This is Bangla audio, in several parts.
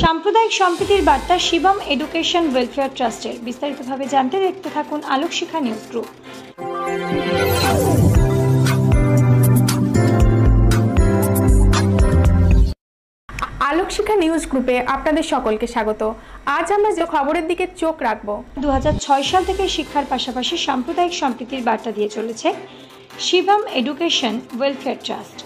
সাম্প্রদায়িক সম্প্রীতির বার্তা শিবম এডুকেশন ওয়েলফেয়ার ট্রাস্টের। বিস্তারিতভাবে জানতে দেখতে থাকুন আলোক শিখা নিউজ গ্রুপ। আলোক শিখা নিউজ গ্রুপে আপনাদের সকলকে স্বাগত। আজ আমরা যে খবরের দিকে চোখ রাখব, 2006 সাল থেকে শিক্ষার পাশাপাশি সাম্প্রদায়িক সম্প্রীতির বার্তা দিয়ে চলেছে শিবম এডুকেশন ওয়েলফেয়ার ট্রাস্ট।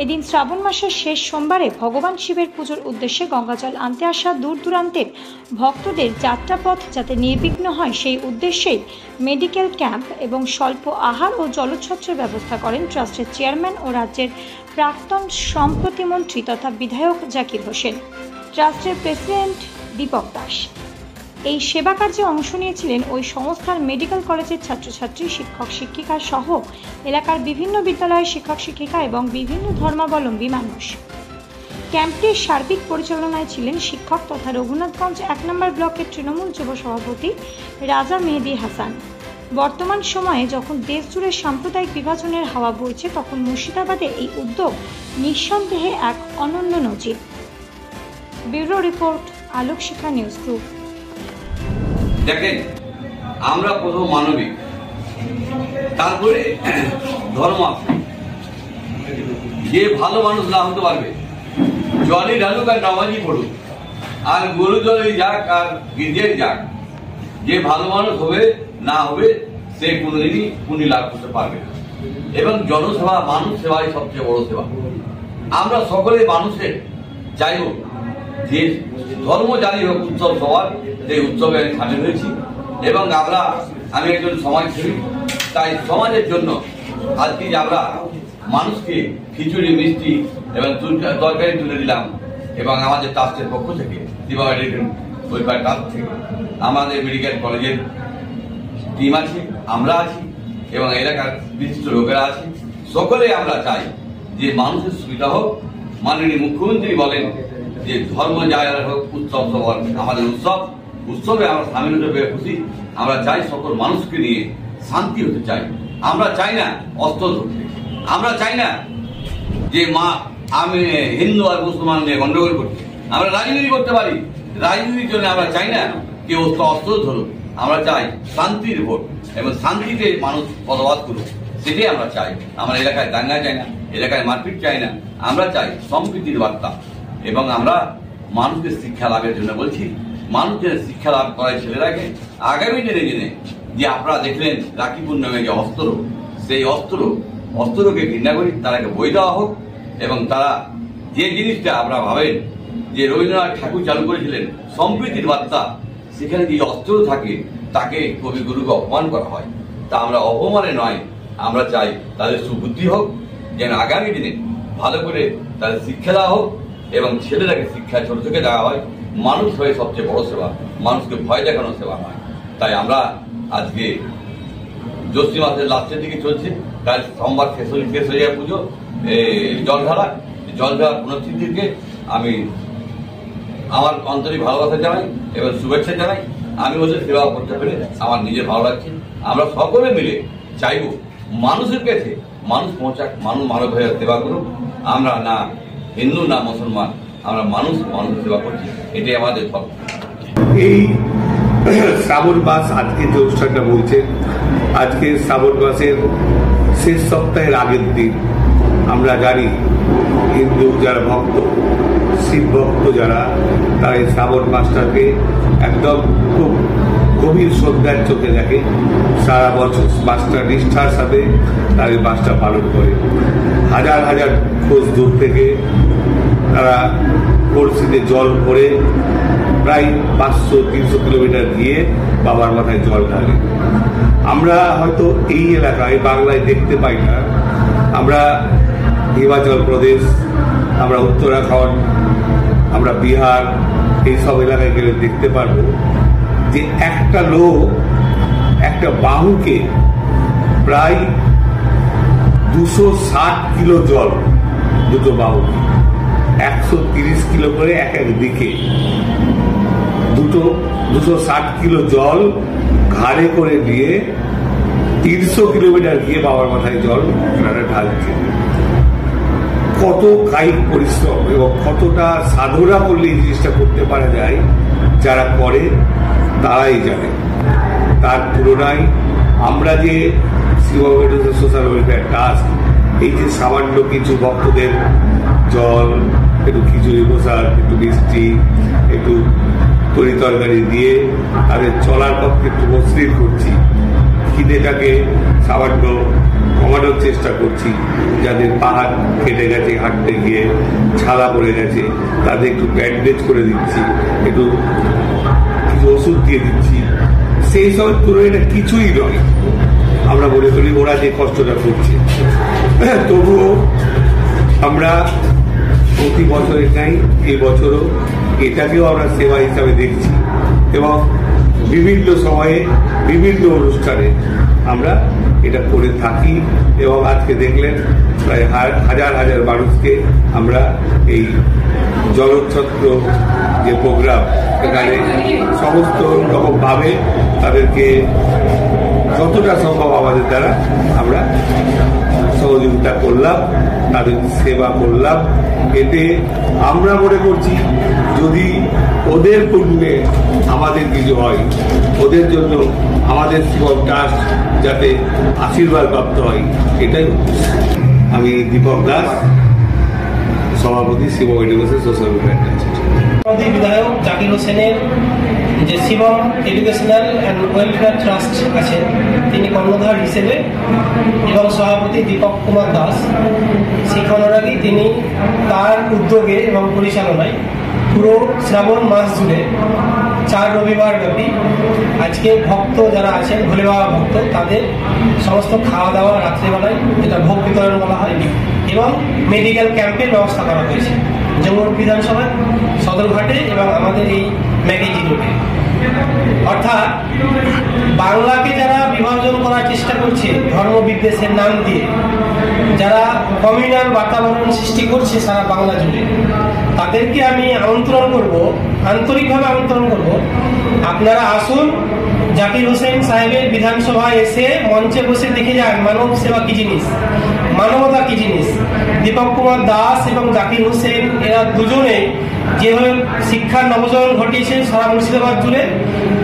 এদিন শ্রাবণ মাসের শেষ সোমবারে ভগবান শিবের পুজোর উদ্দেশ্যে গঙ্গাজল আনতে আসা দূর দূরান্তের ভক্তদের যাত্রাপথ যাতে নির্বিঘ্ন হয় সেই উদ্দেশ্যেই মেডিকেল ক্যাম্প এবং স্বল্প আহার ও জলছত্রের ব্যবস্থা করেন ট্রাস্টের চেয়ারম্যান ও রাজ্যের প্রাক্তন সম্প্রতিমন্ত্রী তথা বিধায়ক জাকির হোসেন, ট্রাস্টের প্রেসিডেন্ট দীপক দাস। এই সেবা কার্যে অংশ নিয়েছিলেন ওই সংস্থার মেডিকেল কলেজের ছাত্রছাত্রী, শিক্ষক শিক্ষিকা সহ এলাকার বিভিন্ন বিদ্যালয়ের শিক্ষক শিক্ষিকা এবং বিভিন্ন ধর্মাবলম্বী মানুষ। ক্যাম্পটির সার্বিক পরিচালনায় ছিলেন শিক্ষক তথা রঘুনাথগঞ্জ 1 নম্বর ব্লকের তৃণমূল যুব সভাপতি রাজা মেহেদি হাসান। বর্তমান সময়ে যখন দেশ জুড়ে সাম্প্রদায়িক বিভাজনের হাওয়া বইছে, তখন মুর্শিদাবাদে এই উদ্যোগ নিঃসন্দেহে এক অনন্য নজির। ব্যুরো রিপোর্ট, আলোক শিখা নিউজ গ্রুপ। দেখেন, আমরা প্রথম মানবিক, তারপরে ধর্ম। যে ভালো মানুষ না হতে পারবে, জলে ঢালুক আর নামাজি পড়ুক, আর গরু জলে যাক আর গির্জে যাক, যে ভালো মানুষ হবে না হবে সে কোনোদিনই পুণ্য লাভ করতে পারবে না। এবং জনসেবা, মানুষ সেবাই সবচেয়ে বড় সেবা। আমরা সকলে মানুষের চাইব যে ধর্ম জানি হোক উৎসব সবার, সেই উৎসবে আমি সামিল হয়েছি। এবং আমি একজন সমাজসেবী, তাই সমাজের জন্য আজকে আমরা মানুষকে খিচুড়ি, মিষ্টি এবং তরকারি তুলে দিলাম। এবং আমাদের ট্রাস্টের পক্ষ থেকে, শিবম এডুকেশন ওয়েলফেয়ার ট্রাস্ট থেকে, আমাদের মেডিকেল কলেজের টিম আছে, আমরা আছি এবং এলাকার বিশিষ্ট লোকেরা আছে। সকলে আমরা চাই যে মানুষের সুবিধা হোক। মাননীয় মুখ্যমন্ত্রী বলেন যে ধর্ম যাই হোক, উৎসব সবার আমাদের উৎসবে আমরা সামিল হতে পেরে খুশি। আমরা চাই সকল মানুষকে নিয়ে শান্তি হতে চাই। আমরা চাই না অস্ত্র ধরতে, আমরা চাই না যে আমি হিন্দু আর মুসলমান নিয়ে গন্ডগোল করতে। আমরা রাজনীতি করতে পারি, রাজনীতির জন্য আমরা চাই না কেউ অস্ত্র ধরুক। আমরা চাই শান্তির ভোট এবং শান্তিতে মানুষ পদবাদ করুক, সেটাই আমরা চাই। আমরা এলাকায় দাঙ্গা চাই না, এলাকায় মারপিট চাই না। আমরা চাই সম্প্রীতির বার্তা। এবং আমরা মানুষের শিক্ষা লাভের জন্য বলছি, মানুষের শিক্ষা লাভ করায় ছেলেরাকে আগামী দিনে যে আপনারা দেখলেন রাখি পূর্ণিমায় যে অস্ত্র, সেই অস্ত্রকে ঘৃণা করি, তারাকে বই দেওয়া হোক। এবং তারা যে জিনিসটা আপনারা ভাবেন যে রবীন্দ্রনাথ ঠাকুর চালু করেছিলেন সম্প্রীতির বার্তা, সেখানে যে অস্ত্র থাকে তাকে কবিগুরুকে অপমান করা হয়। তা আমরা অপমানে নয়, আমরা চাই তাদের সুবুদ্ধি হোক, যেন আগামী দিনে ভালো করে তাদের শিক্ষা দেওয়া হোক এবং ছেলেরাকে শিক্ষা ছোট থেকে দেওয়া হয়। মানুষ হয়ে সবচেয়ে বড় সেবা, মানুষকে ভয় দেখানোর সেবা নয়। তাই আমরা আজকে জ্যৈষ্ঠ মাসের লাস্টের দিকে চলছে, কাল সোমবার শেষ হয়ে যায় পুজো, জলধারা পুনঃস্থিতিকে আমি আমার আন্তরিক ভালোবাসা জানাই এবং শুভেচ্ছা জানাই। আমি ওদের সেবা করতে পেরে আমার নিজের ভালো লাগছে। আমরা সকলে মিলে চাইব মানুষের কাছে মানুষ পৌঁছাক, মানব হয়ে সেবা করুক। আমরা না হিন্দু না মুসলমান, আমরা মানুষের সেবা করছি, এটাই আমাদের ধর্ম। এই শ্রাবণ মাস, আজকে যে অনুষ্ঠানটা বলছে, আজকে শ্রাবণ মাসের শেষ সপ্তাহের আগের দিন। আমরা জানি হিন্দু যারা ভক্ত, শিব ভক্ত যারা, তারা এই শ্রাবণ মাসটাকে একদম খুব গভীর শ্রদ্ধার চোখে দেখে। সারা বছর মাসটা নিষ্ঠার সাথে তারা এই মাসটা পালন করে। হাজার হাজার কোষ দূর থেকে তারা কলসিতে জল ভরে প্রায় 500-300 কিলোমিটার গিয়ে বাবার মাথায় জল ঢালে। আমরা হয়তো এই এলাকায় বাংলায় দেখতে পাই না। আমরা হিমাচল প্রদেশ, আমরা উত্তরাখণ্ড, আমরা বিহার, এইসব এলাকায় গেলে দেখতে পারবো যে একটা লোক একটা বাহুকে প্রায় 260 কিলো জল, দুটো বাহুকে 130 কিলো করে এক দিকে, 260 কিলো জল ঘাড়ে করে নিয়ে 300 কিলোমিটার গিয়ে বাবার মাথায় জল ঢালছে। কত কায়িক পরিশ্রম এবং কতটা সাধনা করলে এই জিনিসটা করতে পারা যায়, যারা করে তারাই জানে। তার তুলনায় আমরা যে Shivam education social welfare trust এই যে সামান্য কিছু ভক্তদের জল, একটু খিচুড়ি প্রসাদ, একটু মিষ্টি, একটু তরি তরকারি দিয়ে তাদের চলার পক্ষে একটু মসৃণ করছি, খিদেটাকে সামান্য কমানোর চেষ্টা করছি, যাদের পা হাত কেটে গেছে হাঁটতে গিয়ে ছালা পড়ে গেছে তাদের একটু ব্যান্ডেজ করে দিচ্ছি, একটু কিছু ওষুধ দিয়ে দিচ্ছি, সেই সব তুলনায় এটা কিছুই নয়। আমরা মনে করি ওরা যে কষ্টটা করছে, তবুও আমরা প্রতি বছরের নাই এই বছরও এটাকেও আমরা সেবা হিসাবে দেখছি এবং বিভিন্ন সময়ে বিভিন্ন অনুষ্ঠানে আমরা এটা করে থাকি। এবং আজকে দেখলেন প্রায় হাজার হাজার মানুষকে আমরা এই জলচ্ছত্র যে প্রোগ্রাম, এখানে সমস্ত রকমভাবে তাদেরকে যতটা সম্ভব আমাদের দ্বারা আমরা সহযোগিতা করলাম, তাদের সেবা করলাম। এতে আমরা মনে করছি যদি ওদের পুণ্যে আমাদের কিছু হয়, ওদের জন্য আমাদের শিবম ট্রাস্ট যাতে আশীর্বাদ প্রাপ্ত হয়, এটাই। আমি দীপক দাস, সভাপতি Shivam education social welfare trust. বিধায়ক জাকির হোসেনের যে Shivam educational and welfare trust আছে, তিনি কর্ণধার হিসেবে এবং সভাপতি দীপক কুমার দাস শিক্ষা অনুরাগী, তিনি তার উদ্যোগে এবং পরিচালনায় পুরো শ্রাবণ মাস জুড়ে 4 রবিবার ব্যাপী আজকে ভক্ত যারা আছেন, ভোলে বাবা ভক্ত, তাদের সমস্ত খাওয়া দাওয়া রাত্রিবেলায়, যেটা ভোগ বিতরণ বলা হয়, এবং মেডিকেল ক্যাম্পের ব্যবস্থা করা হয়েছে জঙ্গল বিধানসভায়, সদরঘাটে এবং আমাদের এই ম্যাগেজি রোডে। অর্থাৎ বাংলাকে যারা বিভাজন করার চেষ্টা করছে ধর্ম বিদ্বেষের নাম দিয়ে, যারা কমিউনাল বাতাবরণ সৃষ্টি করছে সারা বাংলা জুড়ে, তাদেরকে আমি আমন্ত্রণ করব, আন্তরিকভাবে আমন্ত্রণ করব, আপনারা আসুন জাকির হোসেন সাহেবের বিধানসভায় এসে মঞ্চে বসে দেখে যান মানব সেবা কি জিনিস, মানবতা কি জিনিস। দীপক কুমার দাস এবং জাকির হোসেন এরা দুজনে যেভাবে শিক্ষার নবজীবন ঘটিয়েছেন সারা মুর্শিদাবাদ জুড়ে,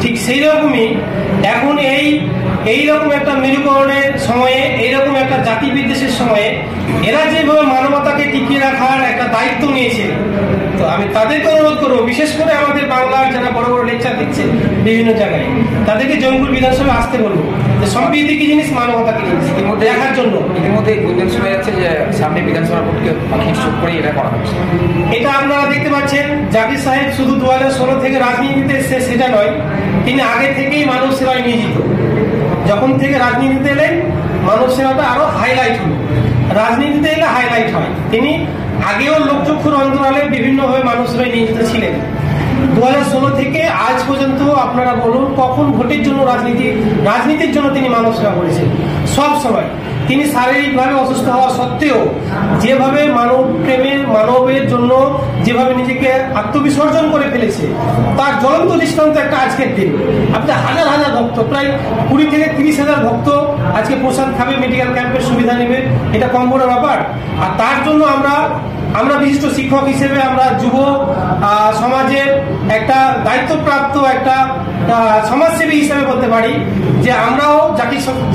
ঠিক সেই রকমই এখন এইরকম একটা মেরুকরণের সময়ে, এইরকম একটা জাতি বিদ্বেষের সময়ে এরা যেভাবে মানবতাকে টিকিয়ে রাখার একটা দায়িত্ব নিয়েছে, তো আমি তাদেরকে অনুরোধ করবো, বিশেষ করে আমাদের বাংলার যারা বড় বড় লেকচার দিচ্ছে বিভিন্ন জায়গায়, তাদেরকে জঙ্গল বিধানসভায় আসতে বলবো যে সম্প্রীতি কি জিনিস, মানবতা কি জিনিস দেখার জন্য। ইতিমধ্যে গুঞ্জন শোনা যাচ্ছে যে সামনে বিধানসভা ভোটকে হিসাব করে এটা করা হচ্ছে। এটা আপনারা দেখতে পাচ্ছেন, জাকির সাহেব শুধু 2016 থেকে রাজনীতিতে এসছে সেটা নয়, তিনি আগে থেকেই মানব সেবায় নিয়োজিত। যখন থেকে রাজনীতিতে এলেন মানব সেবাটা আরো হাইলাইট হলো, রাজনীতিতে এলে হাইলাইট হয়। তিনি আগেও লোকচক্ষুর অন্তরালে বিভিন্নভাবে মানব সেবায় নিয়োজিত ছিলেন। 2016 থেকে আজ পর্যন্ত আপনারা বলুন কখন ভোটের জন্য রাজনীতির জন্য তিনি মানব সেবা করেছেন। সব সময় তিনি শারীরিকভাবে অসুস্থ হওয়া সত্ত্বেও যেভাবে মানব প্রেমের, মানবের জন্য যেভাবে নিজেকে আত্মবিসর্জন করে ফেলেছে, তার জ্বলন্ত দৃষ্টান্ত একটা আজকের দিন। আপনি হাজার হাজার ভক্ত, প্রায় 20 থেকে 30,000 ভক্ত আজকে প্রসাদ খাবে, মেডিকেল ক্যাম্পের সুবিধা নেবে, এটা কম বড় ব্যাপার। আর তার জন্য আমরা বিশিষ্ট শিক্ষক হিসেবে, আমরা যুব সমাজের একটা দায়িত্বপ্রাপ্ত একটা সমাজসেবী হিসেবে বলতে পারি যে আমরাও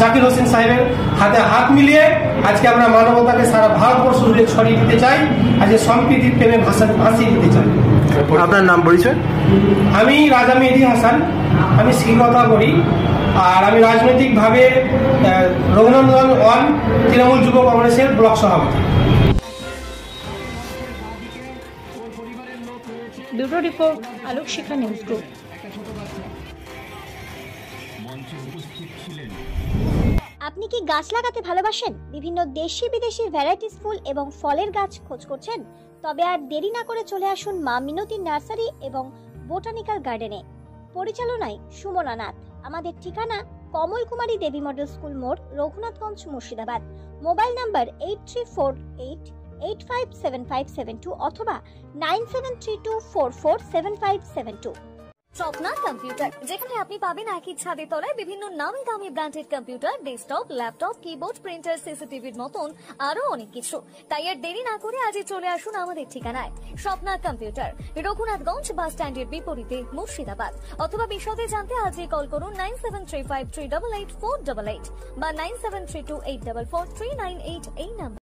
জাকির হোসেন সাহেবের হাতে হাত মিলিয়ে আজকে আমরা মানবতাকে সারা ভারতবর্ষ জুড়ে ছড়িয়ে দিতে চাই, আজকে সম্প্রীতির প্রেমে ভাসিয়ে দিতে চাই। আপনার নাম পরিচয়? আমি রাজা মেহেদি হাসান, আমি শিক্ষকতা করি, আর আমি রাজনৈতিকভাবে রঘুনন্দন 1 তৃণমূল যুব কংগ্রেসের ব্লক সভাপতি। ব্যুরো রিপোর্ট, আলোক শিখা নিউজ গ্রুপ। আপনি কি গাছ লাগাতে ভালোবাসেন? বিভিন্ন দেশি বিদেশি ভ্যারাইটিস ফুল এবং ফলের গাছ খোঁজ করছেন? তবে আর দেরি না করে চলে আসুন মা মিনতি নার্সারি এবং বোটানিক্যাল গার্ডেনে। পরিচালনায় সুমনা নাথ। আমাদের ঠিকানা কমল কুমারী দেবী মডেল স্কুল মোড়, রঘুনাথগঞ্জ, মুর্শিদাবাদ। মোবাইল নাম্বার 8348857572 অথবা 9732447572। স্বপ্না কম্পিউটার, যেখানে আপনি পাবেন একই ছাদের তলায় বিভিন্ন নামি দামি branded computer, desktop, laptop, keyboard, printer, সিসিটিভির মতন আরো অনেক কিছু। তাই আর দেরি না করে আজই চলে আসুন আমাদের ঠিকানায়। স্বপ্না কম্পিউটার, রঘুনাথগঞ্জ বাস স্ট্যান্ডের বিপরীতে, মুর্শিদাবাদ। অথবা বিশদে জানতে আজই কল করুন 9735388488 বা 9732844398 এই নাম্বার।